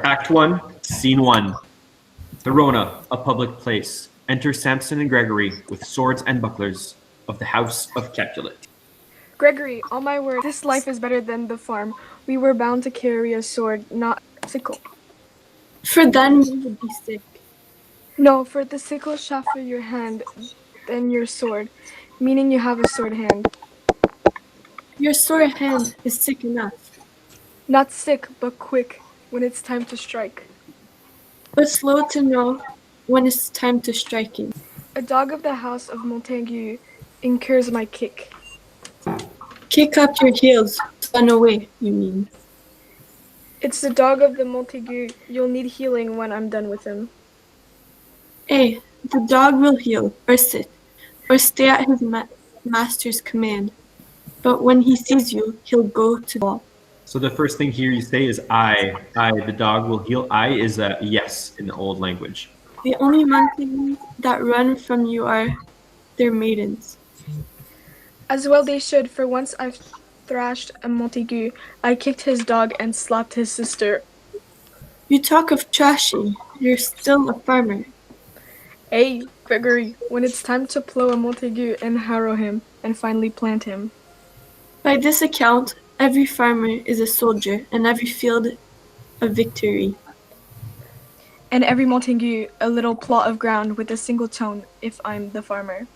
Act 1, Scene 1. Verona, a public place. Enter Samson and Gregory with swords and bucklers of the house of Capulet. Gregory, on my word, this life is better than the farm. We were bound to carry a sword, not a sickle. For then we would be sick. No, for the sickle shall for your hand, then your sword, meaning you have a sword hand. Your sore hand is sick enough, Not sick, but quick, when it's time to strike. but slow to know when it's time to strike it. A dog of the house of Montaigu incurs my kick. Kick up your heels, run away, you mean. It's the dog of the Montaigu. You'll need healing when I'm done with him. Eh, the dog will heel, or sit, or stay at his master's command. But when he sees you, he'll go to the wall. So the first thing here you say is I. The dog will heal. I is a yes in the old language. The only monkeys that run from you are their maidens. As well they should, for once I've thrashed a Montaigu. I kicked his dog and slapped his sister. You talk of trashing, you're still a farmer. Hey, Gregory, when it's time to plow a Montaigu and harrow him, and finally plant him. By this account, every farmer is a soldier, and every field a victory. And every Montaigu a little plot of ground with a single tone, if I'm the farmer.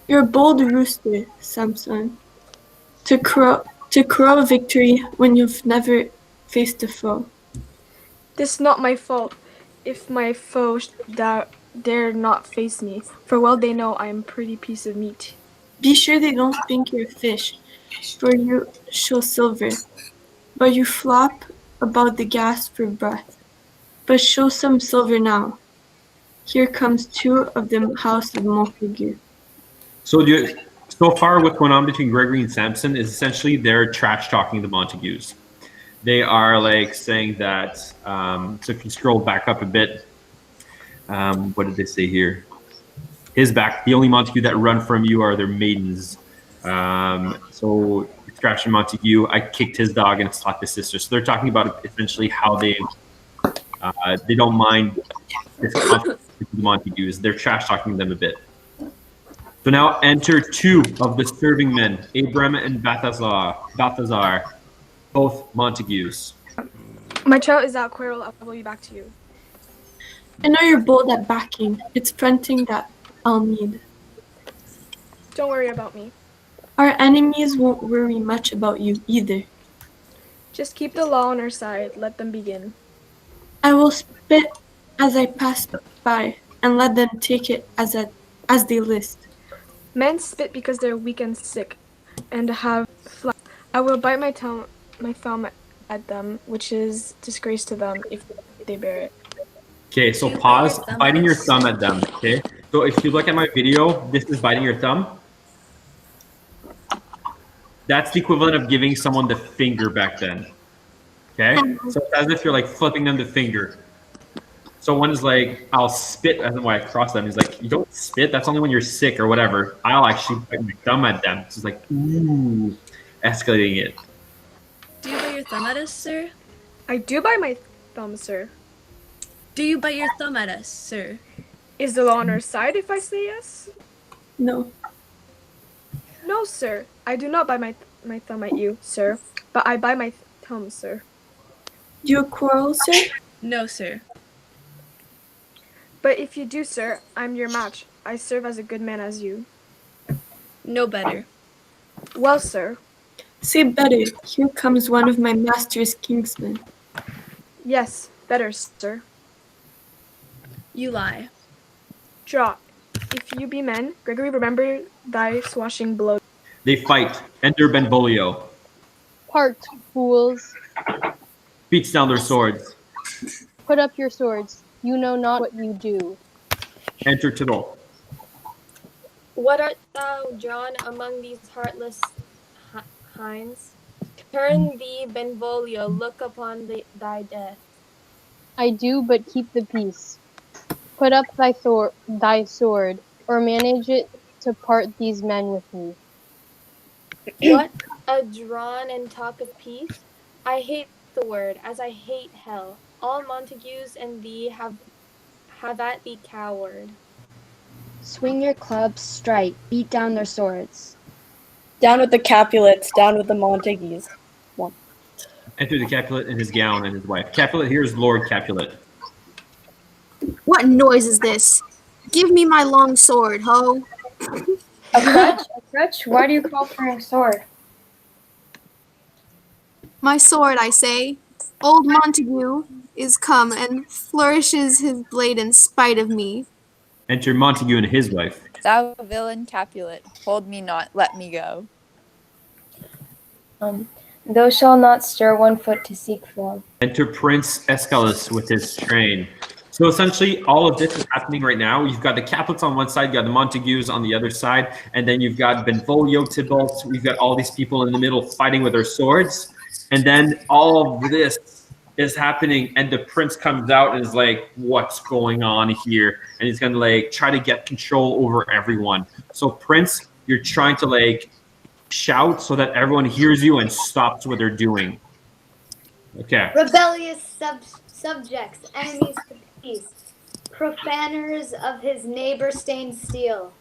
You're a bold rooster, Samson, to crow victory when you've never faced a foe. This not my fault, if my foe dare not face me, for well they know I am a pretty piece of meat. Be sure they don't think you're a fish, for you show silver, but you flop about the gas for breath. But show some silver now. Here comes two of the house of Montaigu. So far, what's going on between Gregory and Samson is essentially they're trash talking the Montagues. They are like saying that. So if you scroll back up a bit, what did they say here? His back. The only Montague that run from you are their maidens. So Trash and Montague, I kicked his dog and slapped his sister. So they're talking about essentially how they don't mind this conflict with the Montagues. They're trash talking them a bit. So now enter two of the serving men, Abram and Balthazar, both Montagues. My trout is out, Quirrell. I will be back to you. I know you're bold at backing. It's fronting that I'll need. Don't worry about me. Our enemies won't worry much about you either. Just keep the law on our side. Let them begin. I will spit as I pass by and let them take it as they list. Men spit because they're weak and sick, and have flies. I will bite my thumb at them, which is disgrace to them if they bear it. Okay, so pause. Biting your thumb at them. Okay, so if you look at my video, this is biting your thumb. That's the equivalent of giving someone the finger back then. Okay, so it's as if you're like flipping them the finger. So one is like, I'll spit, and then when I cross them, he's like, you don't spit, that's only when you're sick or whatever. I'll actually bite my thumb at them. So it's like, ooh, escalating it. Do you bite your thumb at us, sir? I do bite my thumb, sir. Do you bite your thumb at us, sir? Is the law on our side if I say yes? No. No, sir. I do not bite my thumb at you, sir. But I bite my thumb, sir. Do you quarrel, sir? No, sir. But if you do, sir, I'm your match. I serve as a good man as you. No better. Well, sir. Say better. Here comes one of my master's kingsmen. Yes, better, sir. You lie. Draw. If you be men, Gregory, remember thy swashing blow. They fight. Enter Benvolio. Part, fools. Beats down their swords. Put up your swords. You know not what you do. Enter Tyrrell. What art thou, John, among these heartless hinds? Turn thee, Benvolio, look upon thy death. I do but keep the peace. Put up thy sword, or manage it to part these men with me. What, a drawn and talk of peace? I hate the word, as I hate hell. All Montagues and thee have at thee coward. Swing your clubs, strike, beat down their swords. Down with the Capulets, down with the Montagues. Enter the Capulet in his gown and his wife. Capulet here is Lord Capulet. What noise is this? Give me my long sword, ho. A crutch? A crutch? Why do you call for a sword? My sword, I say. Old Montague is come and flourishes his blade in spite of me. Enter Montague and his wife. Thou villain Capulet, hold me not, let me go. Thou shalt not stir 1 foot to seek for him. Enter Prince Escalus with his train. So essentially, all of this is happening right now. You've got the Capulets on one side, you got the Montagues on the other side, and then you've got Benvolio, Tybalt. We've got all these people in the middle fighting with their swords. And then all of this is happening, and the prince comes out and is like, what's going on here? And he's gonna like try to get control over everyone. So Prince, you're trying to like shout so that everyone hears you and stops what they're doing. Okay. Rebellious subjects, enemies to peace, profaners of his neighbor-stained steel.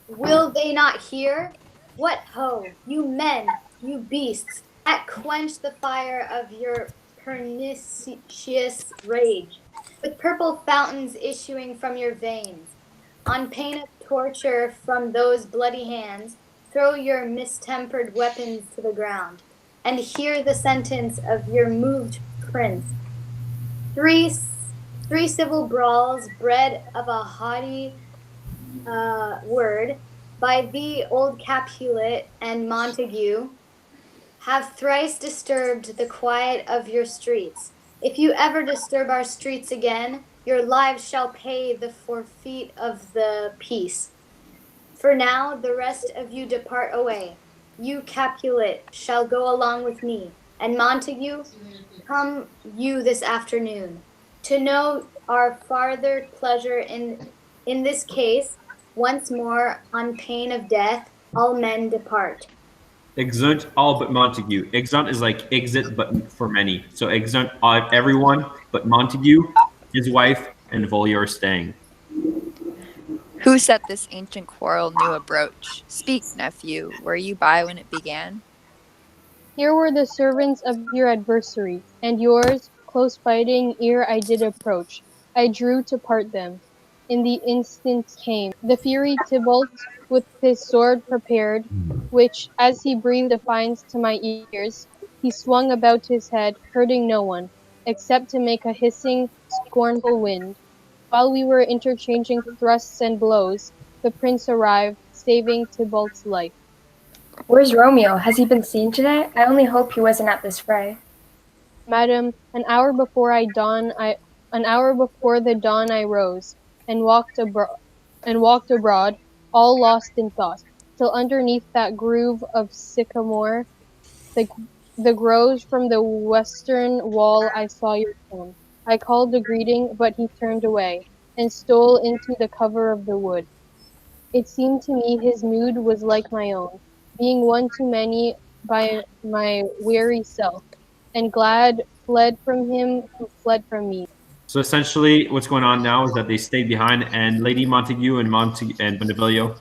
Will they not hear? What ho, you men, you beasts, that quench the fire of your pernicious rage, with purple fountains issuing from your veins. On pain of torture from those bloody hands, throw your mistempered weapons to the ground, and hear the sentence of your moved prince. Three civil brawls bred of a haughty word by thee, old Capulet and Montague, have thrice disturbed the quiet of your streets. If you ever disturb our streets again, your lives shall pay the forfeit of the peace. For now, the rest of you depart away. You, Capulet, shall go along with me, and Montague, come you this afternoon. To know our farther pleasure in this case, once more, on pain of death, all men depart. Exeunt all but Montague. Exeunt is like exit, but for many. So exeunt everyone but Montague, his wife, and Volio are staying. Who set this ancient quarrel new abroach? Speak, nephew, were you by when it began? Here were the servants of your adversary, and yours, close fighting, ere I did approach. I drew to part them. In the instant came the fury Tybalt with his sword prepared, which, as he breathed defiance to my ears, he swung about his head, hurting no one, except to make a hissing, scornful wind. While we were interchanging thrusts and blows, the prince arrived, saving Tybalt's life. Where's Romeo? Has he been seen today? I only hope he wasn't at this fray. Madam, an hour before the dawn I rose, and walked abroad, all lost in thought, till underneath that grove of sycamore, the groves from the western wall I saw your form. I called a greeting, but he turned away, and stole into the cover of the wood. It seemed to me his mood was like my own, being one too many by my weary self, and glad fled from him who fled from me. So essentially, what's going on now is that they stayed behind, and Lady Montague and Benvolio,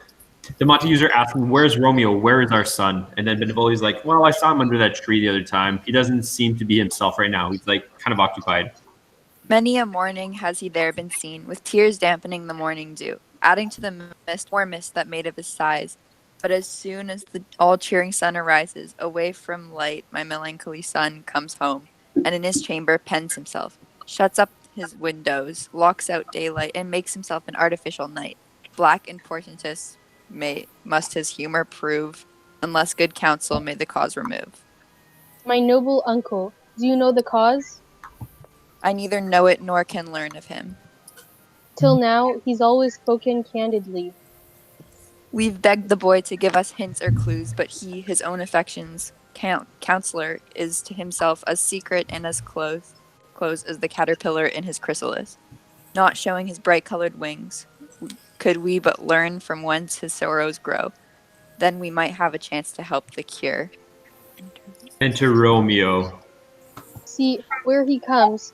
the Montagues are asking, "Where's Romeo? Where is our son?" And then Benvolio's like, "Well, I saw him under that tree the other time. He doesn't seem to be himself right now. He's like kind of occupied." Many a morning has he there been seen, with tears dampening the morning dew, adding to the more mist that made of his sighs. But as soon as the all-cheering sun arises, away from light my melancholy son comes home, and in his chamber pens himself, shuts up his windows, locks out daylight, and makes himself an artificial night. Black and portentous must his humor prove, unless good counsel may the cause remove. My noble uncle, do you know the cause? I neither know it nor can learn of him. Till now, he's always spoken candidly. We've begged the boy to give us hints or clues, but he, his own affections, counselor, is to himself as secret and as close as the caterpillar in his chrysalis, not showing his bright-colored wings. Could we but learn from whence his sorrows grow, then we might have a chance to help the cure. Enter Romeo. See, where he comes,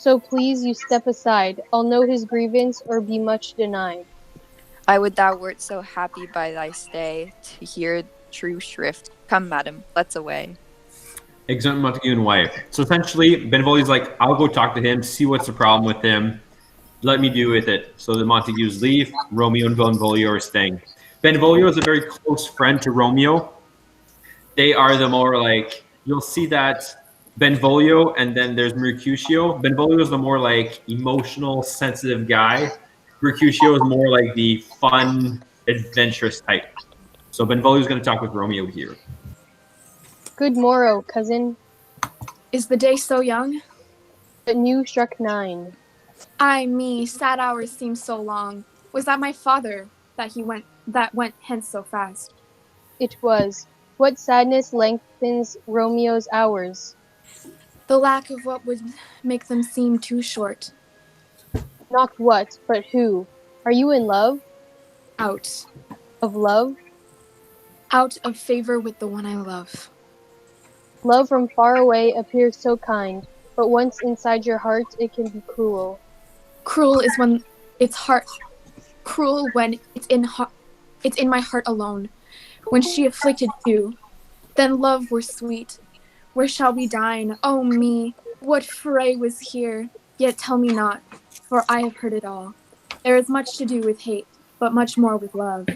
So please you step aside. I'll know his grievance or be much denied. I would thou wert so happy by thy stay to hear true shrift. Come, madam, let's away. Exeunt Montague and wife. So essentially, Benvolio's like, I'll go talk to him, see what's the problem with him. Let me do with it. So the Montagues leave. Romeo and Benvolio are staying. Benvolio is a very close friend to Romeo. They are the more like, you'll see that Benvolio and then there's Mercutio. Benvolio is the more like emotional, sensitive guy. Mercutio is more like the fun, adventurous type. So Benvolio is going to talk with Romeo here. Good morrow, cousin. Is the day so young? But new struck 9. Ay me, sad hours seem so long. Was that my father that went hence so fast? It was. What sadness lengthens Romeo's hours? The lack of what would make them seem too short. Not what, but who. Are you in love? Out. Of love? Out of favor with the one I love. Love from far away appears so kind, but once inside your heart it can be cruel. Cruel is when it's heart. Cruel when it's in my heart alone. When she afflicted too, then love were sweet. Where shall we dine? Oh me, what fray was here? Yet tell me not, for I have heard it all. There is much to do with hate, but much more with love.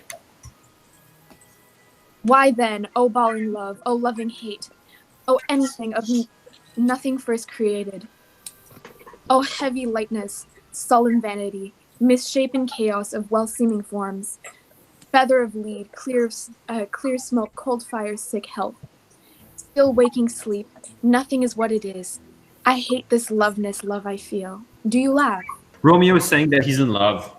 Why then, O balling love, O loving hate, O anything of nothing first created, O heavy lightness, sullen vanity, misshapen chaos of well-seeming forms, feather of lead, clear smoke, cold fire, sick health, still waking sleep, nothing is what it is. I hate this loveness, love I feel. Do you laugh? Romeo is saying that he's in love.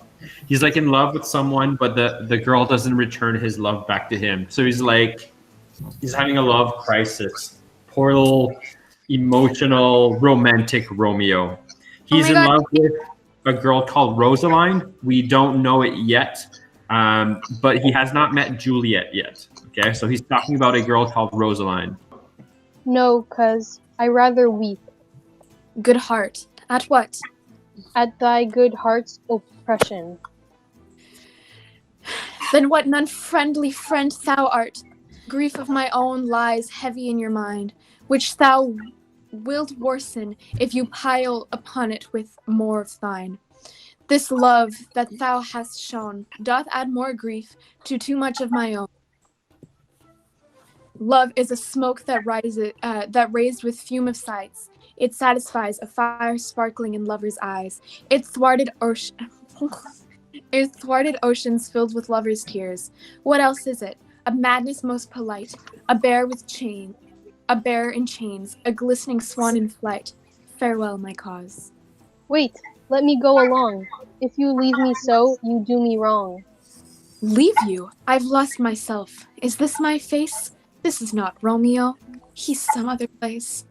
He's like in love with someone, but the girl doesn't return his love back to him. So he's having a love crisis. Poor little emotional, romantic Romeo. He's in love with a girl called Rosaline. We don't know it yet, but he has not met Juliet yet. Okay, so he's talking about a girl called Rosaline. No, cuz I rather weep. Good heart. At what? At thy good heart's oppression. Then what an unfriendly friend thou art. Grief of my own lies heavy in your mind, which thou wilt worsen if you pile upon it with more of thine. This love that thou hast shown doth add more grief to too much of my own. Love is a smoke that raised with fume of sights. It satisfies a fire sparkling in lovers' eyes. It thwarted oceans filled with lovers' tears. What else is it? A madness most polite, a bear in chains, a glistening swan in flight. Farewell, my cause. Wait, let me go along. If you leave me so, you do me wrong. Leave you? I've lost myself. Is this my face? This is not Romeo. He's some other place.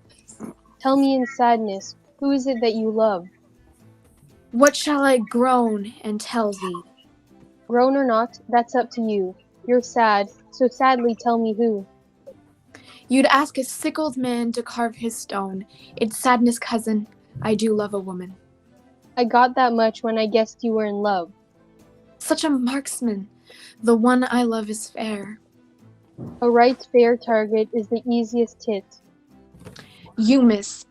Tell me in sadness, who is it that you love? What shall I groan and tell thee? Groan or not, that's up to you. You're sad, so sadly tell me who. You'd ask a sick old man to carve his stone. It's sadness, cousin. I do love a woman. I got that much when I guessed you were in love. Such a marksman. The one I love is fair. A right fair target is the easiest hit. You miss.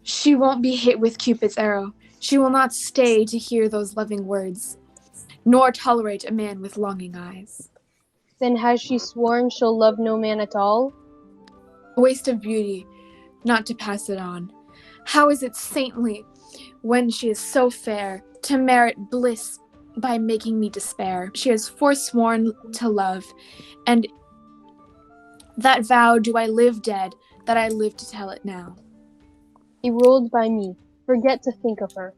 She won't be hit with Cupid's arrow. She will not stay to hear those loving words, nor tolerate a man with longing eyes. Then has she sworn she'll love no man at all? A waste of beauty, not to pass it on. How is it saintly, when she is so fair, to merit bliss by making me despair? She has forsworn to love, and that vow do I live dead, that I live to tell it now. Be ruled by me. Forget to think of her.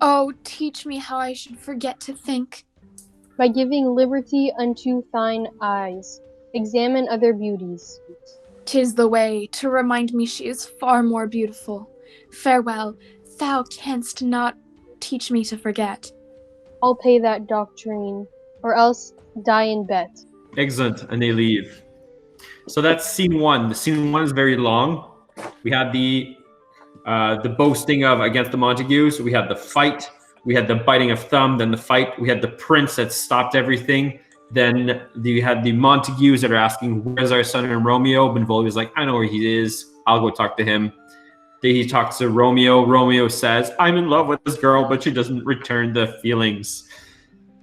Oh, teach me how I should forget to think. By giving liberty unto thine eyes. Examine other beauties. 'Tis the way to remind me she is far more beautiful. Farewell, thou canst not teach me to forget. I'll pay that doctrine, or else die in bet. Exeunt, and they leave. So that's scene one. The scene one is very long. We had the boasting of against the Montagues. We had the fight. We had the biting of thumb. Then the fight. We had the prince that stopped everything. Then you had the Montagues that are asking, "Where's our son and Romeo?" Benvolio was like, "I know where he is. I'll go talk to him." Then he talks to Romeo. Romeo says, "I'm in love with this girl, but she doesn't return the feelings."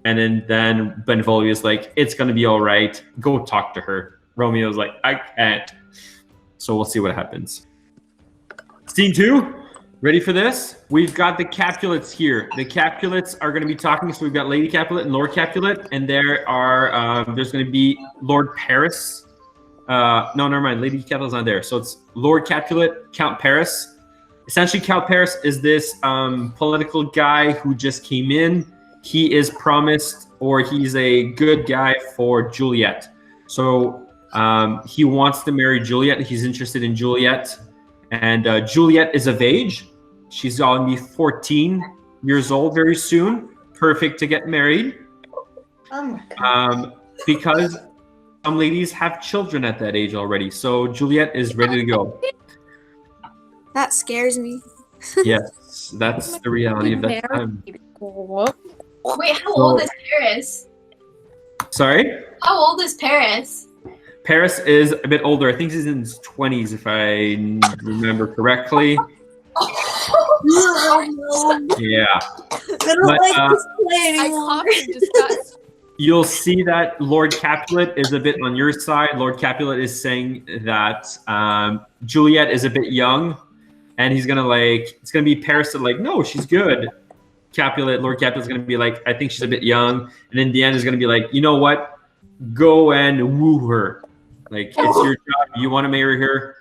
And then Benvolio is like, "It's gonna be all right. Go talk to her." Romeo's like, "I can't." So we'll see what happens. Scene 2. Ready for this? We've got the Capulets here. The Capulets are going to be talking. So we've got Lady Capulet and Lord Capulet, and there's going to be Lord Paris. No, never mind. Lady Capulet's not there. So it's Lord Capulet, Count Paris. Essentially, Count Paris is this political guy who just came in. He is promised, or he's a good guy for Juliet. So he wants to marry Juliet. He's interested in Juliet. And Juliet is of age. She's going to be 14 years old very soon. Perfect to get married. Oh my God. Because some ladies have children at that age already. So Juliet is ready to go. That scares me. Yes, that's the reality of that time. Wait, how old is Paris? Sorry? How old is Paris? Paris is a bit older. I think he's in his 20s, if I remember correctly. Yeah. I don't like this play anymore. You'll see that Lord Capulet is a bit on your side. Lord Capulet is saying that Juliet is a bit young, and he's gonna it's gonna be Paris that no, she's good. Lord Capulet's gonna be like, I think she's a bit young, and in the end is gonna be like, you know what? Go and woo her. It's your job. You want to marry her?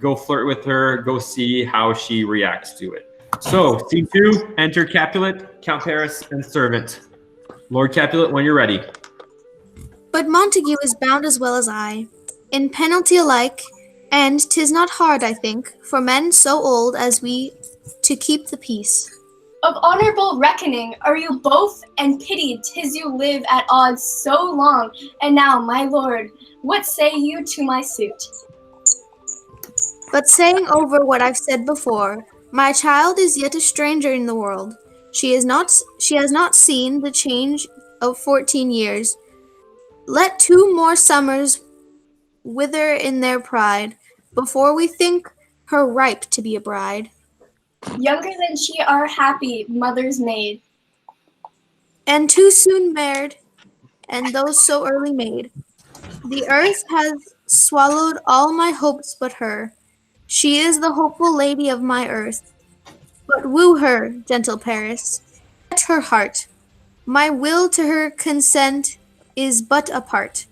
Go flirt with her. Go see how she reacts to it. So, scene 2, enter Capulet, Count Paris, and servant. Lord Capulet, when you're ready. But Montague is bound as well as I, in penalty alike, and 'tis not hard, I think, for men so old as we to keep the peace. Of honorable reckoning are you both, and pity 'tis you live at odds so long. And now, my lord, what say you to my suit? But saying over what I've said before, my child is yet a stranger in the world. She has not seen the change of 14 years. Let 2 more summers wither in their pride, before we think her ripe to be a bride. Younger than she are happy, mother's maid. And too soon married, and those so early made. The earth has swallowed all my hopes but her. She is the hopeful lady of my earth. But woo her, gentle Paris, at her heart. My will to her consent is but a part.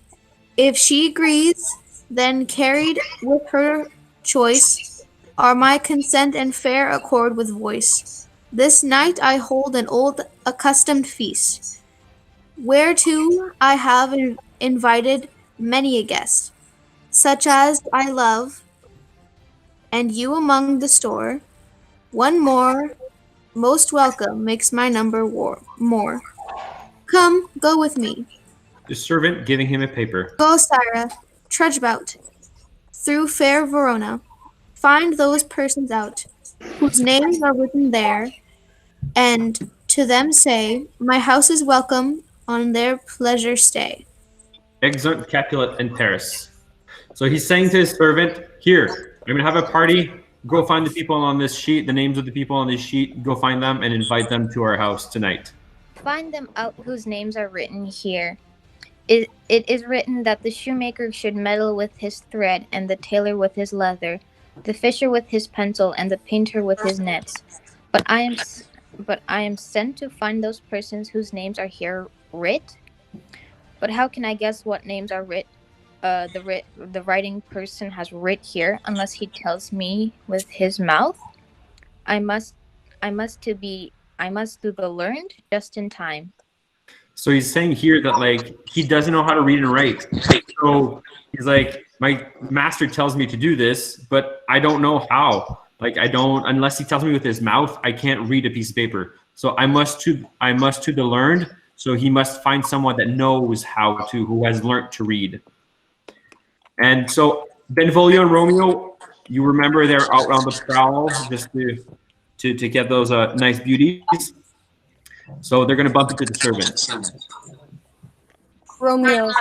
If she agrees, then carried with her choice are my consent and fair accord with voice. This night I hold an old accustomed feast, whereto I have invited many a guest, such as I love, and you among the store. One more, most welcome, makes my number more. Come, go with me. The servant giving him a paper. Go, Sire, trudge about, through fair Verona. Find those persons out, whose names are written there, and to them say, my house is welcome, on their pleasure stay. Exeunt Capulet and Paris. So he's saying to his servant, here, I'm going to have a party. Go find the people on this sheet, the names of the people on this sheet. Go find them and invite them to our house tonight. Find them out whose names are written here. It is written that the shoemaker should meddle with his thread, and the tailor with his leather, the fisher with his pencil, and the painter with his nets. But I am sent to find those persons whose names are here writ. But how can I guess what names are writ? The writing person has writ here, unless he tells me with his mouth. I must do the learned just in time. So he's saying here that he doesn't know how to read and write. So he's like, my master tells me to do this, but I don't know how. Unless he tells me with his mouth, I can't read a piece of paper. So I must to the learned. So he must find someone that knows how to, who has learnt to read. And so Benvolio and Romeo You remember they're out on the prowl just to get those nice beauties. So they're going to bump into the servant. Romeo,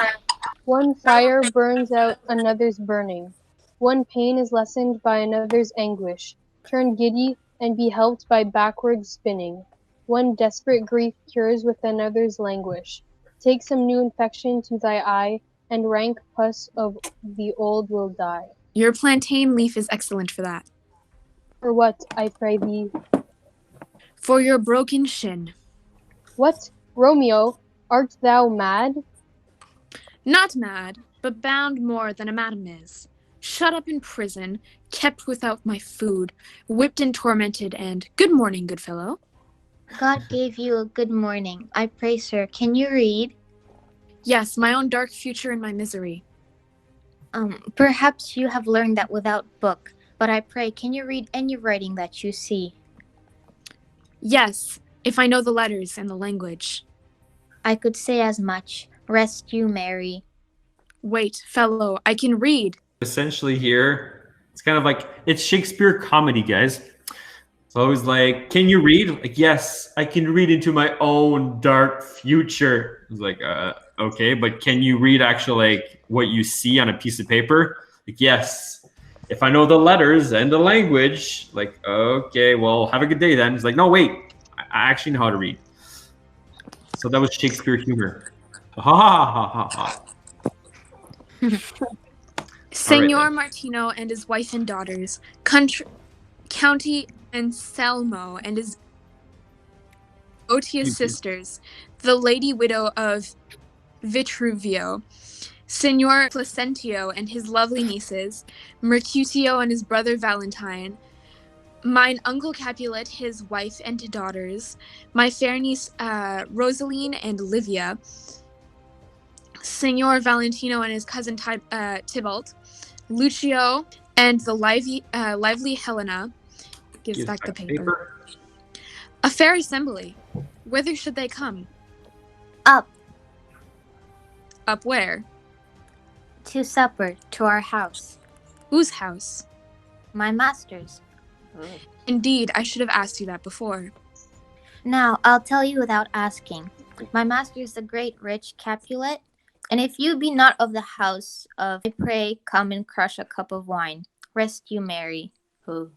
one fire burns out another's burning. One pain is lessened by another's anguish. Turn giddy and be helped by backward spinning. One desperate grief cures with another's languish. Take some new infection to thy eye, and rank pus of the old will die. Your plantain leaf is excellent for that. For what, I pray thee? For your broken shin. What, Romeo, art thou mad? Not mad, but bound more than a madam is. Shut up in prison, kept without my food, whipped and tormented, and good morning, good fellow. God gave you a good morning. I pray, sir, can you read? Yes, my own dark future and my misery. Perhaps you have learned that without book, but I pray, can you read any writing that you see? Yes, if I know the letters and the language. I could say as much. Rest you, Mary. Wait, fellow, I can read. Essentially here, it's kind of like, it's Shakespeare comedy, guys. So I was like, can you read? Like, yes, I can read into my own dark future. I was like, okay, but can you read actually like what you see on a piece of paper? Like, yes, if I know the letters and the language, like, okay, well, have a good day then. He's like, no, wait, I actually know how to read. So that was Shakespeare humor. Ha ha ha ha ha. Senor right, Martino and his wife and daughters, County Anselmo and his Otia's sisters, the lady widow of Vitruvio, Senor Placentio and his lovely nieces, Mercutio and his brother Valentine, mine uncle Capulet, his wife and daughters, my fair niece Rosaline and Livia, Senor Valentino and his cousin Tybalt, Lucio and the lively Helena. Gives back the paper. A fair assembly. Whither should they come? Up. Up where? To supper, to our house. Whose house? My master's. Indeed, I should have asked you that before. Now, I'll tell you without asking. My master is the great rich Capulet, and if you be not of the house of, I pray, come and crush a cup of wine. Rest you, Mary. Who?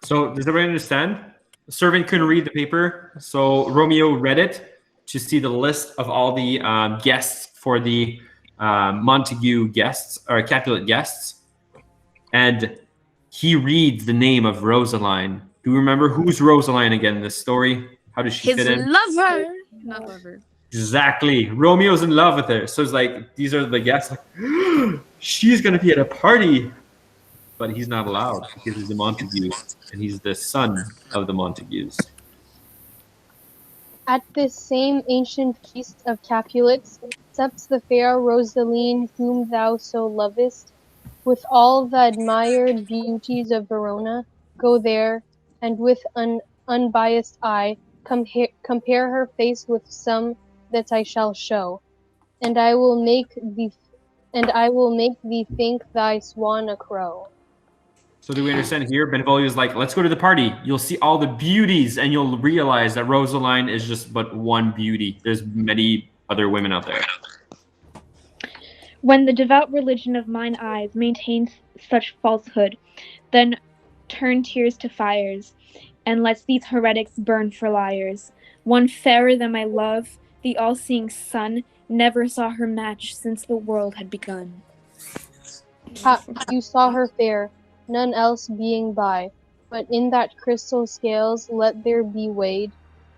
So does everybody understand? The servant couldn't read the paper, so Romeo read it to see the list of all the guests for the Montague guests, or Capulet guests, and he reads the name of Rosaline. Do you remember who's Rosaline again in this story? How does she fit in? His lover! Not lover. Exactly. Romeo's in love with her. So it's like, these are the guests. Like, she's going to be at a party. But he's not allowed because he's a Montague. And he's the son of the Montagues. At this same ancient feast of Capulets, accepts the fair Rosaline whom thou so lovest, with all the admired beauties of Verona. Go there, and with an unbiased eye, compare her face with some that I shall show, and I will make thee think thy swan a crow. So do we understand here? Benvolio is like, let's go to the party. You'll see all the beauties, and you'll realize that Rosaline is just but one beauty. There's many other women out there. When the devout religion of mine eyes maintains such falsehood, then turn tears to fires, and lets these heretics burn for liars. One fairer than my love, the all-seeing sun, never saw her match since the world had begun. You saw her fair, none else being by, but in that crystal scales let there be weighed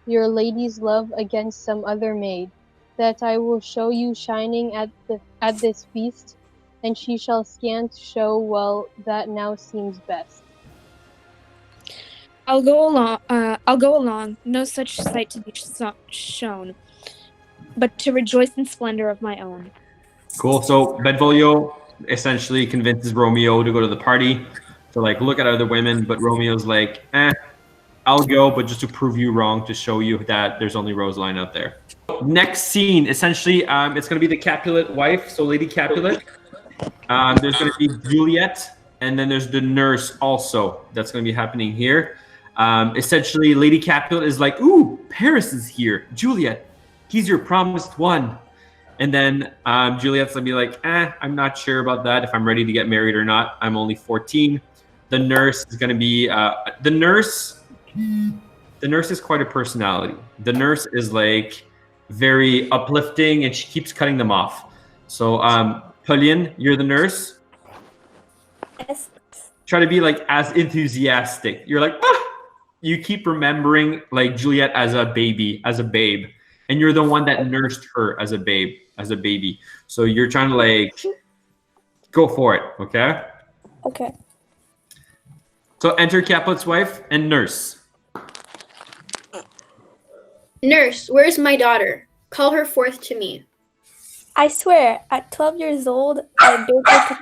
your lady's love against some other maid, that I will show you shining at this feast, and she shall scant show well that now seems best. I'll go along, no such sight to be shown, but to rejoice in splendor of my own. Cool. So Benvolio essentially convinces Romeo to go to the party, to like look at other women, but Romeo's like, I'll go, but just to prove you wrong, to show you that there's only Rosaline out there. Next scene, essentially, it's going to be the Capulet wife, so Lady Capulet. There's going to be Juliet and then there's the nurse also. That's going to be happening here. Essentially, Lady Capulet is like, "Ooh, Paris is here. Juliet, he's your promised one." And then Juliet's gonna be like, I'm not sure about that, if I'm ready to get married or not. I'm only 14. The nurse is gonna be the nurse. The nurse is quite a personality. The nurse is like very uplifting, and she keeps cutting them off. So, Pauline, you're the nurse. Yes. Try to be like as enthusiastic. You're like, you keep remembering like Juliet as a babe, and you're the one that nursed her as a baby. So you're trying to like go for it, okay? Okay. So enter Capulet's wife and nurse. Nurse, where's my daughter? Call her forth to me. I swear, at 12 years old, I bade her to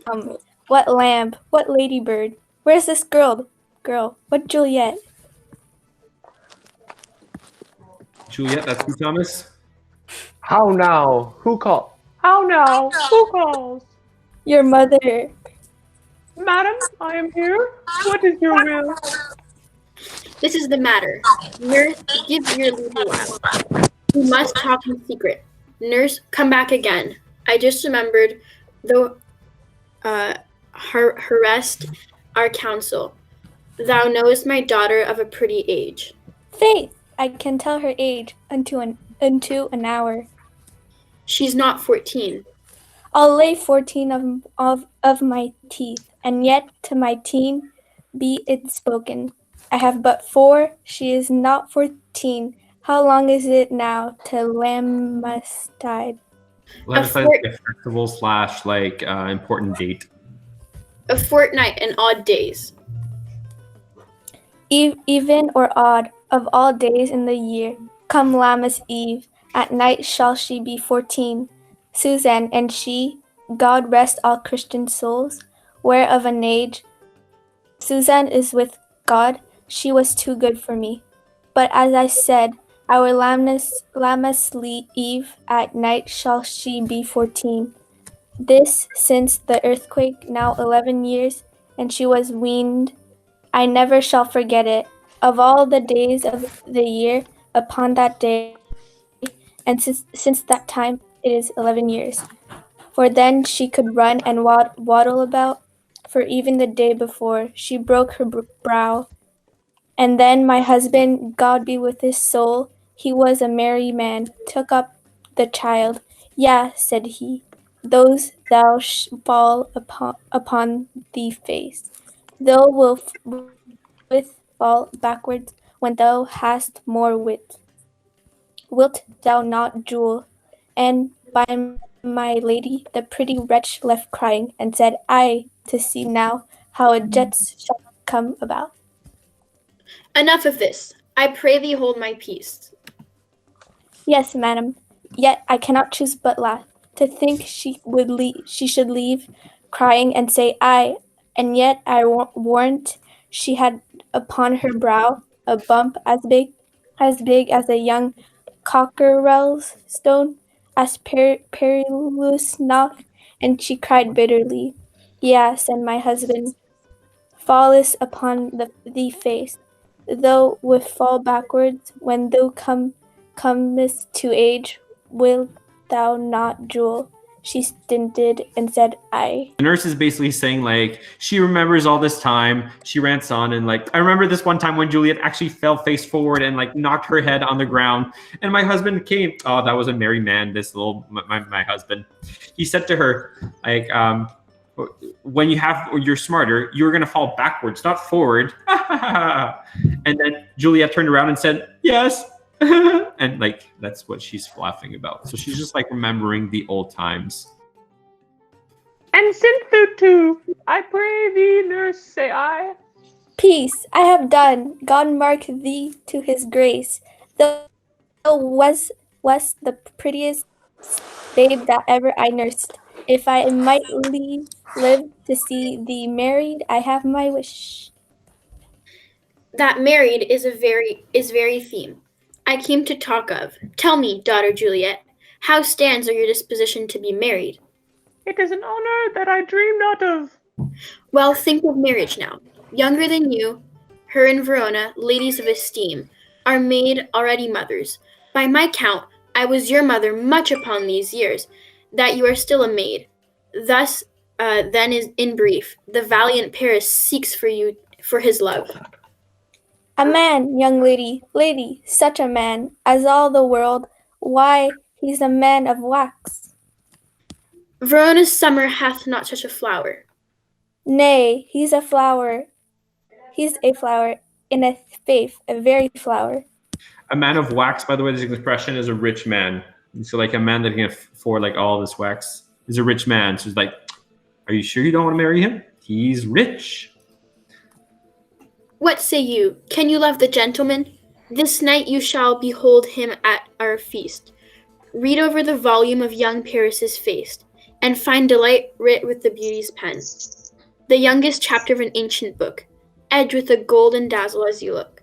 come. What lamb? What ladybird? Where's this girl? What Juliet? Juliet, that's you, Thomas? How now? Who called? How now? Who calls? Your mother. Madam, I am here. What is your will? This is the matter. Nurse, give your leave a while. We must talk in secret. Nurse, come back again. I just remembered, though harassed our counsel. Thou knowest my daughter of a pretty age. Faith, I can tell her age unto an hour. She's not 14. I'll lay 14 of my teeth, and yet to my teen be it spoken. I have but 4, she is not 14. How long is it now till Lammastide? Lammastide is a festival / like important date. A fortnight and odd days. Even or odd, of all days in the year, come Lammas Eve, at night shall she be 14. Suzanne and she, God rest all Christian souls, were of an age. Suzanne is with God, she was too good for me. But as I said, our Lammas Eve, at night shall she be 14. This since the earthquake, now 11 years, and she was weaned. I never shall forget it. Of all the days of the year, upon that day, and since that time, it is 11 years. For then she could run and waddle about, for even the day before, she broke her brow. And then my husband, God be with his soul, he was a merry man, took up the child. Yea, said he, those thou fall upon thee face. Thou wilt fall backwards when thou hast more wit. Wilt thou not, Jewel? And by my lady, the pretty wretch left crying, and said, I, to see now how a jets shall come about. Enough of this. I pray thee hold my peace. Yes, madam. Yet I cannot choose but laugh. To think she should leave crying and say I, and yet I warrant she had upon her brow a bump as big as a young cockerel's stone, as perilous knock, and she cried bitterly. Yes, and my husband, fallest upon the face, thou wilt fall backwards when thou comest to age, wilt thou not, Jewel? She stinted and said, I. The nurse is basically saying like she remembers all this time. She rants on and like, I remember this one time when Juliet actually fell face forward and like knocked her head on the ground. And my husband came. Oh, that was a merry man. This little my husband. He said to her like, when you're smarter, you're gonna fall backwards, not forward. And then Juliet turned around and said, yes. And like that's what she's laughing about. So she's just like remembering the old times. And Cynthia too. I pray thee, nurse, say I. Peace, I have done. God mark thee to his grace. Thou was the prettiest babe that ever I nursed. If I might live to see thee married, I have my wish. That married is very theme I came to talk of. Tell me, daughter Juliet, how stands your disposition to be married? It is an honor that I dream not of. Well, think of marriage now. Younger than you, her and Verona, ladies of esteem, are made already mothers. By my count, I was your mother much upon these years, that you are still a maid. Thus, then is in brief, the valiant Paris seeks for you for his love. A man, young lady, such a man, as all the world, why, he's a man of wax. Verona's summer hath not such a flower. Nay, he's a flower in a faith, a very flower. A man of wax, by the way, this expression is a rich man. So like a man that can afford like all this wax is a rich man. So it's like, are you sure you don't want to marry him? He's rich. What say you? Can you love the gentleman? This night you shall behold him at our feast. Read over the volume of young Paris's face, and find delight writ with the beauty's pen. The youngest chapter of an ancient book, edged with a golden dazzle as you look.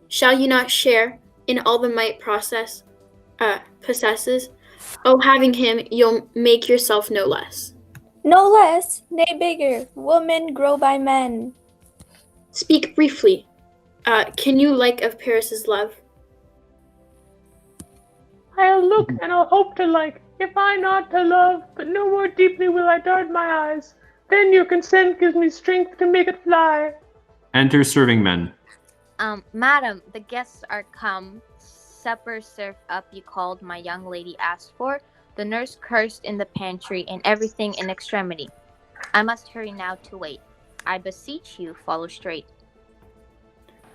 Shall you not share in all the might possesses? Oh, having him, you'll make yourself no less. No less, nay bigger, women grow by men. Speak briefly. Can you like of Paris's love? I'll look and I'll hope to like, if I not to love, but no more deeply will I dart my eyes. Then your consent gives me strength to make it fly. Enter serving men. Madam, the guests are come. Supper served up you called my young lady asked for. The nurse cursed in the pantry and everything in extremity. I must hurry now to wait. I beseech you, follow straight.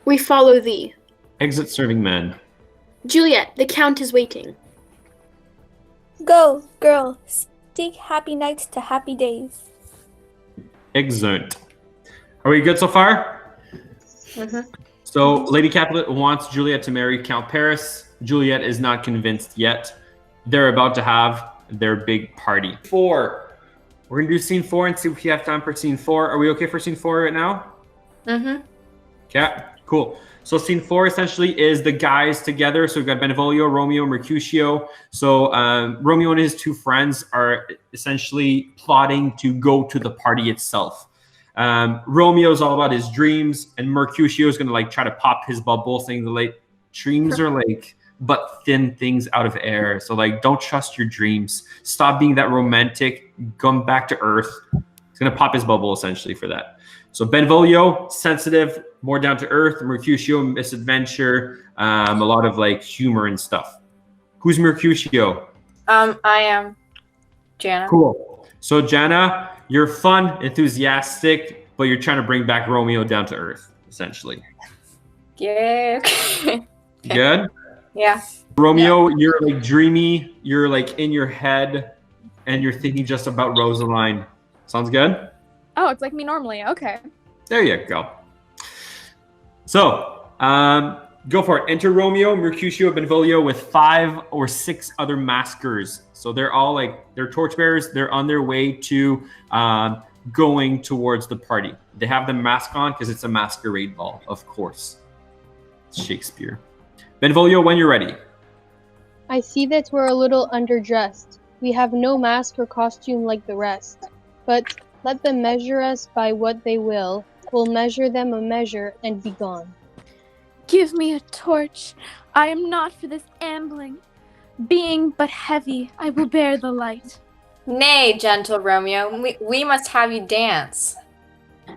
We follow thee. Exit serving men. Juliet, the count is waiting. Go, girl, seek happy nights to happy days. Exeunt. Are we good so far? Mm-hmm. So Lady Capulet wants Juliet to marry Count Paris. Juliet is not convinced yet. They're about to have their big party. 4. We're going to do scene 4 and see if we have time for scene 4. Are we okay for scene 4 right now? Mm-hmm. Okay, cool. So scene 4 essentially is the guys together. So we've got Benvolio, Romeo, Mercutio. So Romeo and his 2 friends are essentially plotting to go to the party itself. Romeo's all about his dreams, and Mercutio is going to like try to pop his bubble, saying the like dreams are like but thin things out of air. So like, don't trust your dreams. Stop being that romantic. Come back to earth. He's going to pop his bubble essentially for that. So Benvolio, sensitive, more down to earth. Mercutio, misadventure, a lot of like humor and stuff. Who's Mercutio? I am Jana. Cool. So Jana, you're fun, enthusiastic, but you're trying to bring back Romeo down to earth, essentially. Yeah. Good? Yeah. Romeo, you're like dreamy, you're like in your head, and you're thinking just about Rosaline. Sounds good? Oh, it's like me normally. Okay. There you go. So, go for it. Enter Romeo, Mercutio, Benvolio with 5 or 6 other maskers. So they're all like, they're torchbearers. They're on their way to going towards the party. They have the mask on because it's a masquerade ball, of course. It's Shakespeare. Benvolio, when you're ready. I see that we're a little underdressed. We have no mask or costume like the rest. But let them measure us by what they will. We'll measure them a measure and be gone. Give me a torch. I am not for this ambling. Being but heavy, I will bear the light. Nay, gentle Romeo, we must have you dance.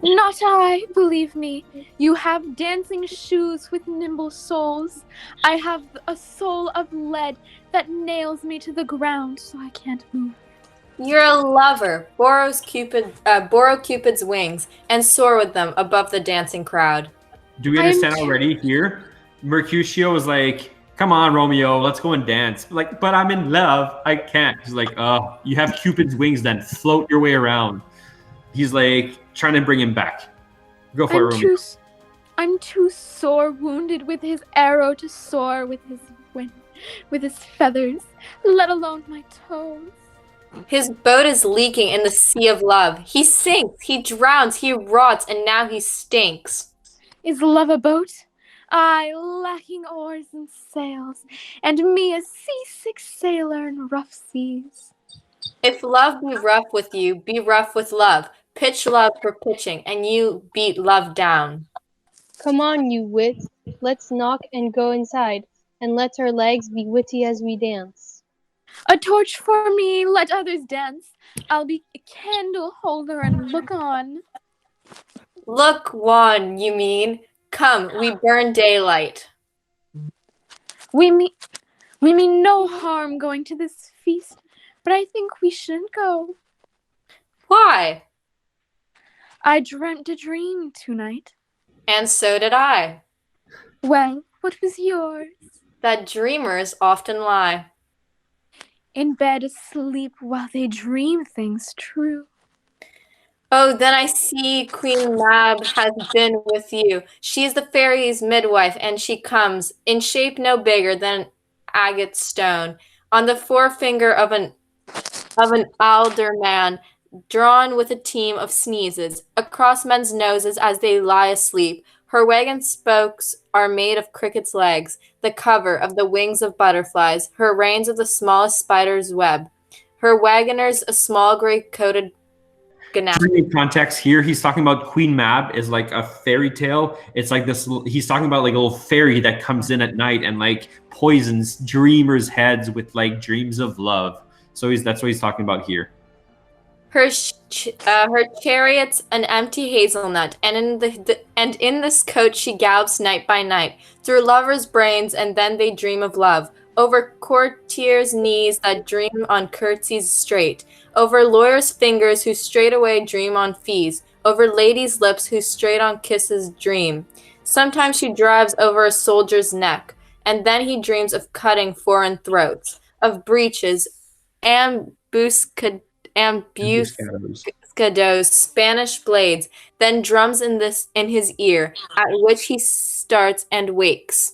Not I, believe me. You have dancing shoes with nimble soles. I have a soul of lead that nails me to the ground so I can't move. You're a lover. Borrow Cupid's wings and soar with them above the dancing crowd. Do we understand already here? Mercutio is like, come on, Romeo, let's go and dance. Like, but I'm in love. I can't. He's like, oh, you have Cupid's wings then. Float your way around. He's like trying to bring him back. Go for it, Romeo. I'm too sore wounded with his arrow to soar with his feathers, let alone my toes. His boat is leaking in the sea of love. He sinks, he drowns, he rots, and now he stinks. Is love a boat? I lacking oars and sails, and me a seasick sailor in rough seas. If love be rough with you, be rough with love. pitch love for pitching, and you beat love down. Come on, you wit. Let's knock and go inside, and let our legs be witty as we dance. A torch for me, let others dance. I'll be a candle holder and look on. Look, one, you mean? Come, we burn daylight. We mean no harm going to this feast, but I think we shouldn't go. Why? I dreamt a dream tonight. And so did I. Well, what was yours? That dreamers often lie. In bed asleep while they dream things true. Oh, then I see Queen Mab has been with you. She is the fairy's midwife, and she comes, in shape no bigger than agate stone, on the forefinger of an alderman, drawn with a team of sneezes, across men's noses as they lie asleep. Her wagon spokes are made of crickets' legs, the cover of the wings of butterflies, her reins of the smallest spider's web. Her wagoner's a small gray-coated In context here, he's talking about Queen Mab is like a fairy tale. It's like this. He's talking about like a little fairy that comes in at night and like poisons dreamers' heads with like dreams of love. So that's what he's talking about here. Her chariot's an empty hazelnut, and in this coach she gallops night by night through lovers' brains, and then they dream of love. Over courtiers' knees that dream on curtsies straight, over lawyers' fingers who straightway dream on fees, over ladies' lips who straight on kisses dream. Sometimes she drives over a soldier's neck, and then he dreams of cutting foreign throats, of breeches, ambuscados, Spanish blades, then drums in his ear, at which he starts and wakes.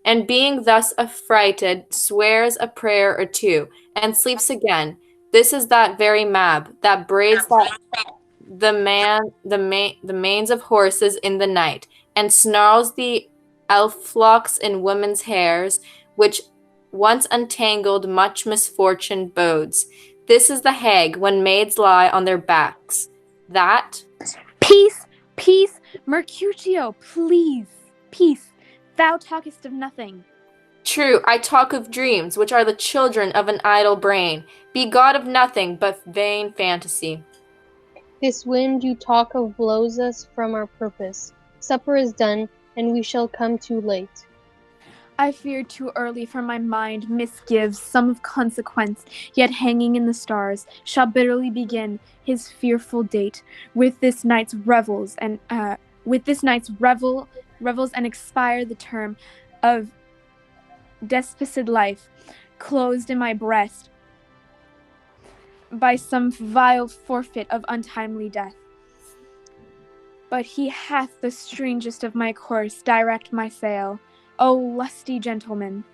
And being thus affrighted, swears a prayer or two, and sleeps again. This is that very Mab, that braids the manes of horses in the night, and snarls the elf locks in women's hairs, which once untangled much misfortune bodes. This is the hag, when maids lie on their backs. That... Peace, peace, Mercutio, please, peace. Thou talkest of nothing. True, I talk of dreams, which are the children of an idle brain. Be god of nothing but vain fantasy. This wind you talk of blows us from our purpose. Supper is done, and we shall come too late. I fear too early for my mind misgives, some of consequence, yet hanging in the stars, shall bitterly begin his fearful date with this night's revels and revels and expire the term of despicid life, closed in my breast by some vile forfeit of untimely death. But he hath the strangest of my course direct my sail. O lusty gentleman.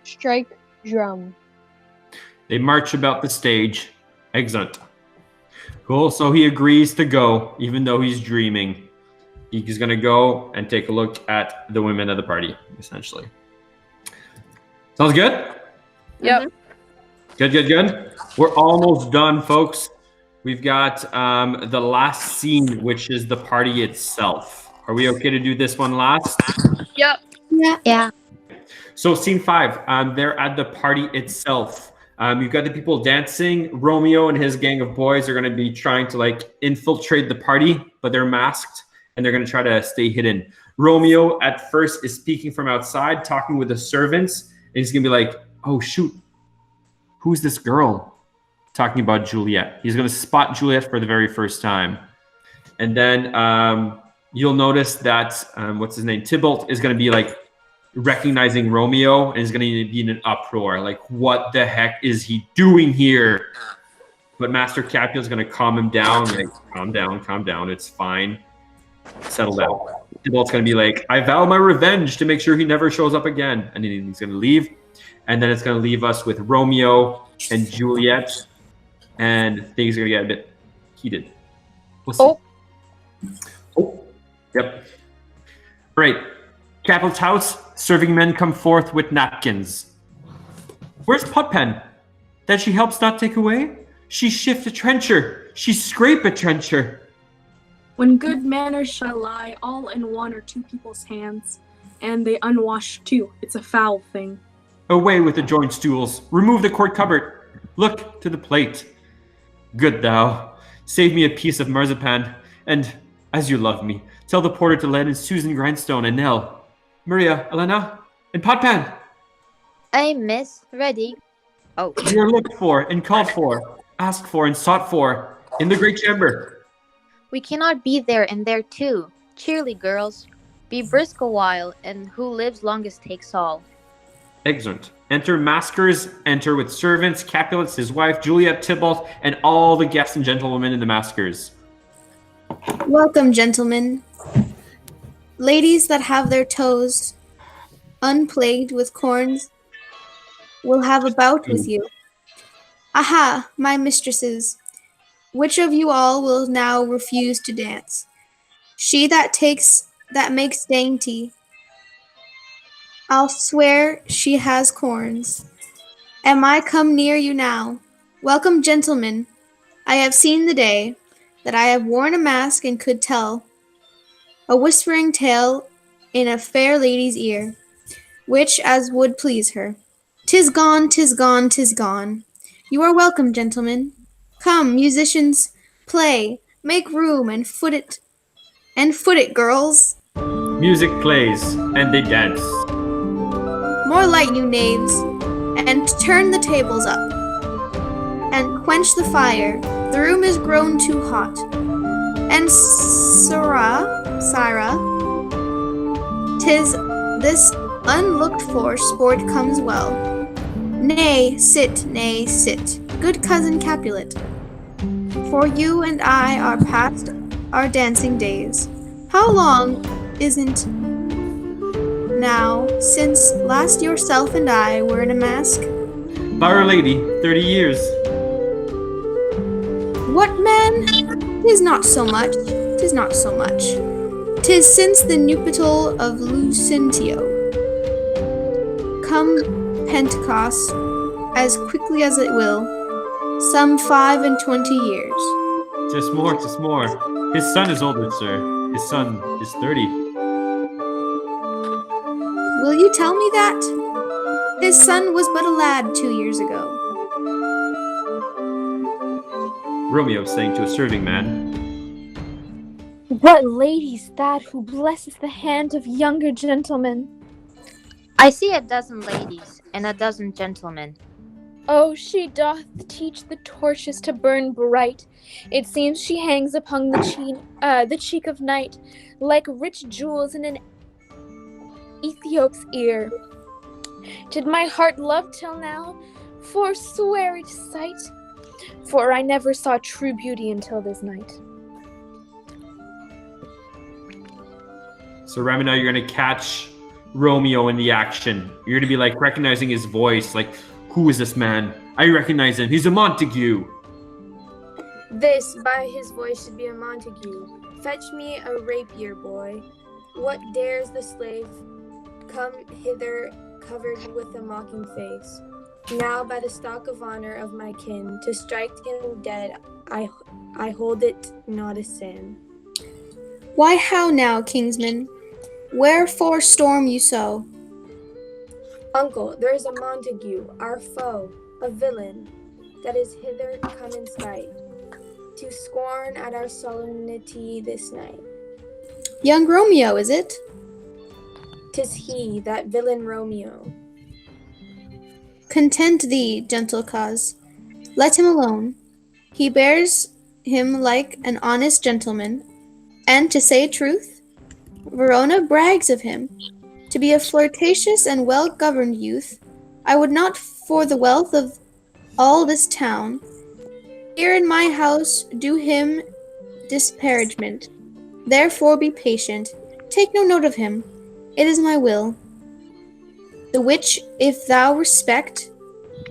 Strike drum. They march about the stage. Excellent. Cool. So he agrees to go, even though he's dreaming. He's going to go and take a look at the women of the party, essentially. Sounds good? Yep. Good. We're almost done, folks. We've got the last scene, which is the party itself. Are we okay to do this one last? Yep. Yeah. So scene 5, they're at the party itself. You've got the people dancing. Romeo and his gang of boys are going to be trying to like infiltrate the party, but they're masked and they're going to try to stay hidden. Romeo at first is speaking from outside, talking with the servants, and he's going to be like, oh shoot, who's this girl? Talking about Juliet. He's going to spot Juliet for the very first time. And then you'll notice that, what's his name? Tybalt is going to be like recognizing Romeo and is going to be in an uproar. Like, what the heck is he doing here? But Master Capulet is going to calm him down. Like, calm down. It's fine. Settle down. Tybalt's going to be like, I vow my revenge to make sure he never shows up again. And then he's going to leave. And then it's going to leave us with Romeo and Juliet. And things are going to get a bit heated. We'll see. Oh. Yep. All right. Capulet's house, serving men come forth with napkins. Where's Putpen? That she helps not take away? She shift a trencher. She scrape a trencher. when good manners shall lie all in one or two people's hands, and they unwashed too. It's a foul thing. Away with the joint stools. Remove the court cupboard. Look to the plate. Good thou, save me a piece of marzipan, and, as you love me, tell the porter to let in Susan Grindstone and Nell, Maria, Elena, and Potpan. Aye, miss. Ready. Oh. You are looked for and called for, asked for and sought for, in the great chamber. We cannot be there and there too. Cheerly, girls. Be brisk a while, and who lives longest takes all. Excellent. Enter maskers, enter with servants, Capulets, his wife, Juliet, Tybalt, and all the guests and gentlewomen in the maskers. Welcome, gentlemen. Ladies that have their toes unplagued with corns will have a bout with you. Aha, my mistresses, which of you all will now refuse to dance? She that makes dainty, I'll swear she has corns. Am I come near you now? Welcome, gentlemen. I have seen the day that I have worn a mask and could tell a whispering tale in a fair lady's ear, which as would please her. 'Tis gone, 'tis gone, 'tis gone. You are welcome, gentlemen. Come, musicians, play, make room, and foot it, girls. Music plays, and they dance. More light, you knaves, and turn the tables up, and quench the fire. The room is grown too hot. And Sirrah, 'tis this unlooked for sport comes well. Nay, sit, good cousin Capulet, for you and I are past our dancing days. How long isn't now since last yourself and I were in a mask? By Our Lady, 30 years. What, man? 'Tis not so much, 'tis not so much. 'Tis since the nuptial of Lucentio. Come Pentecost, as quickly as it will, some 25 years. 'Tis more, 'tis more. His son is older, sir. His son is 30. Will you tell me that? His son was but a lad 2 years ago. Romeo saying to a serving man, What lady's that who blesses the hand of younger gentlemen? I see a dozen ladies and a dozen gentlemen. Oh, she doth teach the torches to burn bright. It seems she hangs upon the cheek of night, like rich jewels in an Ethiop's ear. Did my heart love till now? Forswear it sight, for I never saw true beauty until this night. So Ramina, you're gonna catch Romeo in the action. You're gonna be like recognizing his voice, like, who is this man? I recognize him. He's a Montague. This, by his voice, should be a Montague. Fetch me a rapier, boy. What dares the slave come hither covered with a mocking face? Now by the stock of honor of my kin, to strike him dead, I hold it not a sin. Why, how now, kingsman? Wherefore storm you so? Uncle, there is a Montague, our foe, a villain, that is hither come in spite, to scorn at our solemnity this night. Young Romeo, is it? 'Tis he, that villain Romeo. Content thee, gentle cause. Let him alone. He bears him like an honest gentleman, and to say truth, Verona brags of him. To be a flirtatious and well-governed youth, I would not for the wealth of all this town here in my house do him disparagement. Therefore be patient, take no note of him. It is my will. The which, if thou respect,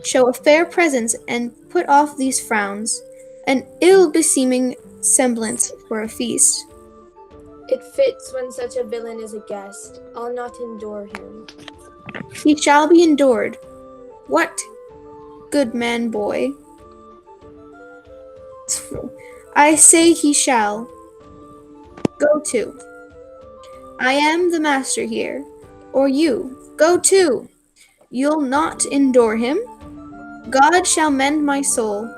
show a fair presence and put off these frowns, an ill-beseeming semblance for a feast. It fits when such a villain is a guest. I'll not endure him. He shall be endured. What, good man, boy? I say he shall. Go to. I am the master here. Or you, go to. You'll not endure him. God shall mend my soul.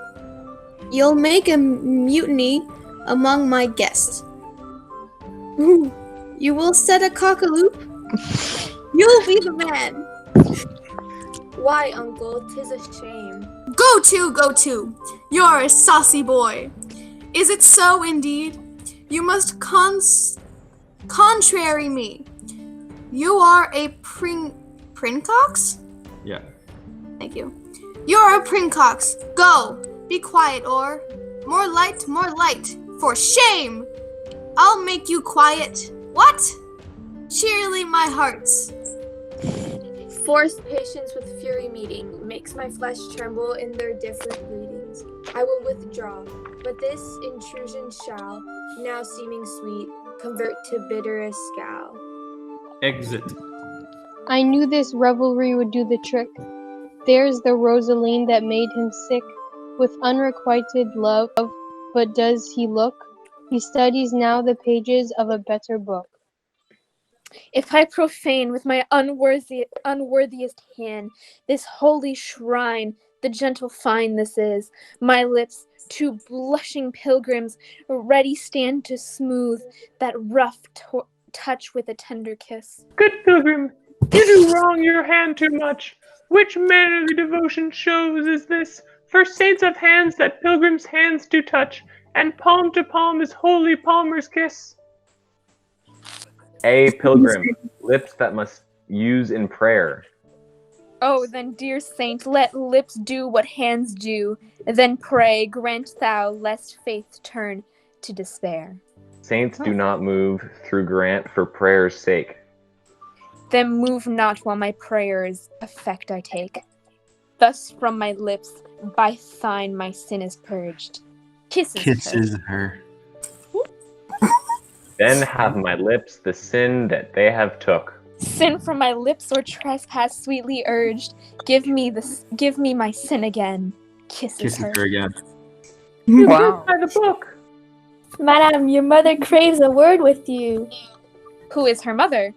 You'll make a mutiny among my guests. You will set a cock-a-loop. You'll be the man. Why, uncle, 'tis a shame. Go to. You're a saucy boy. Is it so indeed? You must contrary me. You are a princox? Yeah. Thank you. You're a princox. Go. Be quiet, or more light, for shame! I'll make you quiet. What? Cheerily, my hearts. Forced patience with fury meeting makes my flesh tremble in their different readings. I will withdraw, but this intrusion shall, now seeming sweet, convert to bitterest scowl. Exit. I knew this revelry would do the trick. There's the Rosaline that made him sick with unrequited love, but does he look? He studies now the pages of a better book. If I profane with my unworthiest hand this holy shrine, the gentle fine this is, my lips, two blushing pilgrims, ready stand to smooth that rough touch with a tender kiss. Good pilgrim, you do wrong your hand too much. Which mannerly devotion shows is this? For saints have hands that pilgrims' hands do touch, and palm to palm is holy palmer's kiss. A pilgrim, lips that must use in prayer. Oh, then, dear saint, let lips do what hands do, then pray, grant thou, lest faith turn to despair. Saints do not move through grant for prayer's sake. Then move not while my prayers effect I take. Thus from my lips, by thine my sin is purged. Kisses her. Then have my lips the sin that they have took. Sin from my lips or trespass sweetly urged. Give me my sin again. Kisses her again. You live by the book. Madam, your mother craves a word with you. Who is her mother?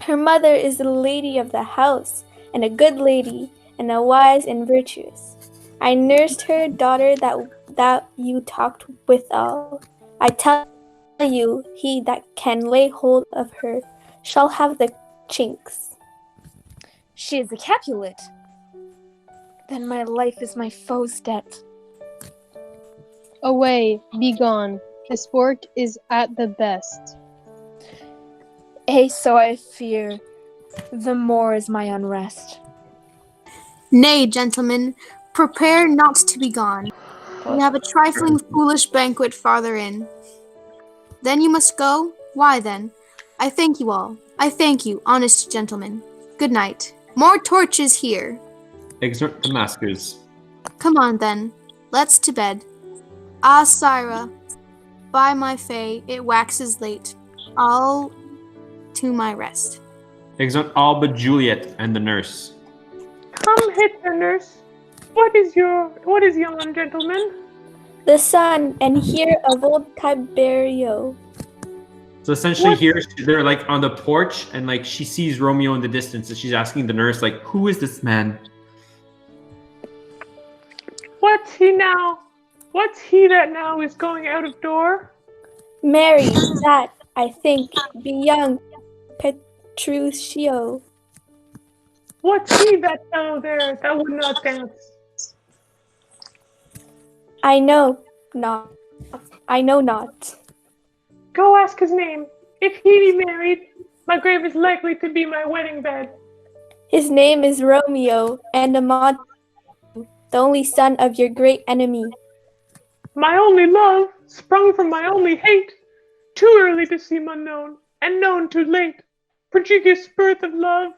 Her mother is the lady of the house, and a good lady, and a wise and virtuous. I nursed her daughter that you talked withal. I tell you, he that can lay hold of her shall have the chinks. She is a Capulet. Then my life is my foe's debt. Away, be gone. The sport is at the best. So I fear, the more is my unrest. Nay, gentlemen, prepare not to be gone. We have a trifling foolish banquet farther in. Then you must go? Why then? I thank you all. I thank you, honest gentlemen. Good night. More torches here. Exert the maskers. Come on then, let's to bed. Ah, Syra, by my fay, it waxes late. I'll to my rest. Exert all but Juliet and the nurse. Come hither, nurse. What is yon, gentleman? The son and here of old Tiberio. So essentially here, they're like on the porch and like she sees Romeo in the distance and she's asking the nurse like, who is this man? What's he now? What's he that now is going out of door? Mary, that, I think, be young Petruchio. What's he that fellow there that would not dance? I know not. Go ask his name. If he be married, my grave is likely to be my wedding bed. His name is Romeo, and Amant, the only son of your great enemy. My only love, sprung from my only hate, too early to seem unknown, and known too late. Prodigious birth of love,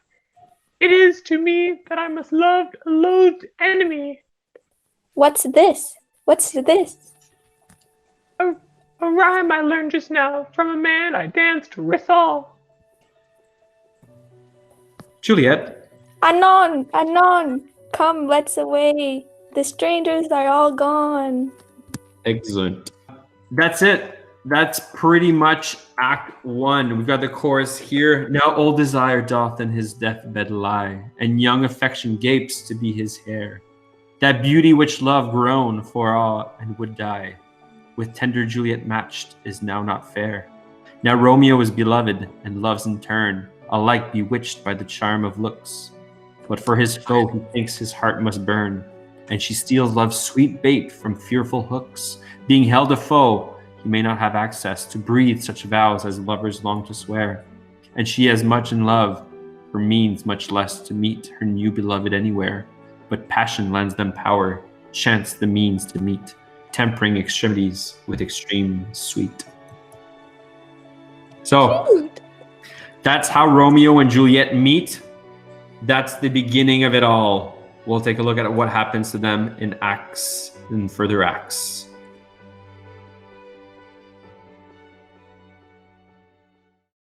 it is to me that I must love a loathed enemy. What's this? A rhyme I learned just now from a man I danced withal. Juliet. Anon, come, let's away. The strangers are all gone. Excellent. That's it. That's pretty much Act 1. We've got the chorus here. Now old desire doth in his deathbed lie, and young affection gapes to be his heir. That beauty which love grown for all and would die, with tender Juliet matched, is now not fair. Now Romeo is beloved, and loves in turn, alike bewitched by the charm of looks. But for his foe he thinks his heart must burn, and she steals love's sweet bait from fearful hooks. Being held a foe, he may not have access to breathe such vows as lovers long to swear. And she as much in love, for means much less to meet her new beloved anywhere. But passion lends them power, chance the means to meet, tempering extremities with extreme sweet. So, that's how Romeo and Juliet meet. That's the beginning of it all. We'll take a look at what happens to them in further acts.